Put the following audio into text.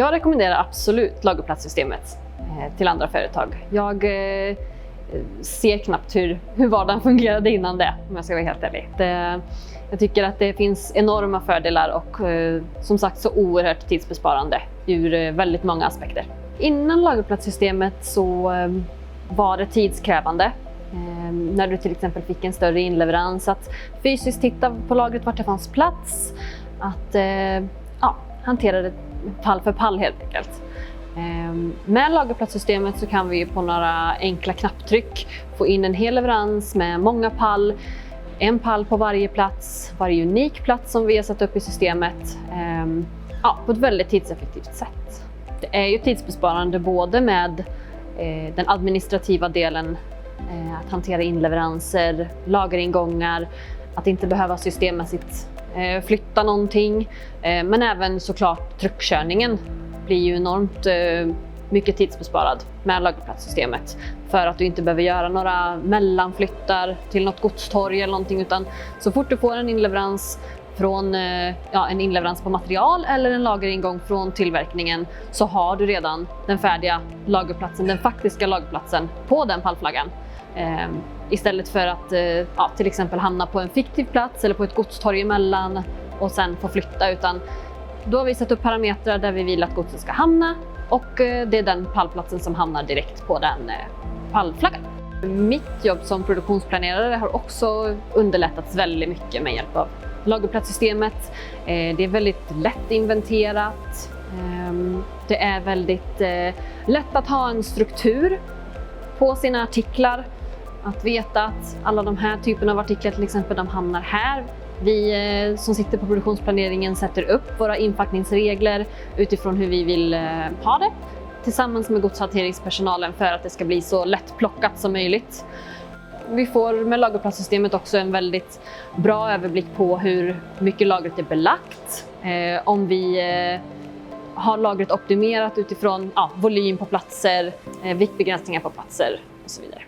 Jag rekommenderar absolut lagerplatssystemet till andra företag. Jag ser knappt hur vardagen fungerade innan det, om jag ska vara helt ärlig. Jag tycker att det finns enorma fördelar och som sagt så oerhört tidsbesparande ur väldigt många aspekter. Innan lagerplatssystemet så var det tidskrävande. När du till exempel fick en större inleverans, att fysiskt titta på lagret vart det fanns plats, att hantera det pall för pall helt enkelt. Med lagerplatssystemet så kan vi på några enkla knapptryck få in en hel leverans med många pall, en pall på varje plats, varje unik plats som vi har satt upp i systemet, på ett väldigt tidseffektivt sätt. Det är ju tidsbesparande både med den administrativa delen, att hantera inleveranser, lageringångar, att inte behöva systemmässigt flytta någonting, men även såklart tryckkörningen blir ju enormt mycket tidsbesparad med lagerplatssystemet, för att du inte behöver göra några mellanflyttar till något godstorg eller någonting, utan så fort du får en inleverans från en inleverans på material eller en lageringång från tillverkningen, så har du redan den färdiga lagerplatsen, den faktiska lagerplatsen på den pallflaggan. Istället för att till exempel hamna på en fiktiv plats eller på ett godstorg emellan och sen få flytta, utan då har vi satt upp parametrar där vi vill att godset ska hamna, och det är den pallplatsen som hamnar direkt på den pallflaggan. Mitt jobb som produktionsplanerare har också underlättats väldigt mycket med hjälp av lagerplatssystemet. Det är väldigt lätt inventerat. Det är väldigt lätt att ha en struktur på sina artiklar. Att veta att alla de här typerna av artiklar till exempel, de hamnar här. Vi som sitter på produktionsplaneringen sätter upp våra inpackningsregler utifrån hur vi vill ha det, tillsammans med godshanteringspersonalen, för att det ska bli så lättplockat som möjligt. Vi får med lagerplatssystemet också en väldigt bra överblick på hur mycket lagret är belagt, om vi har lagret optimerat utifrån volym på platser, viktbegränsningar på platser och så vidare.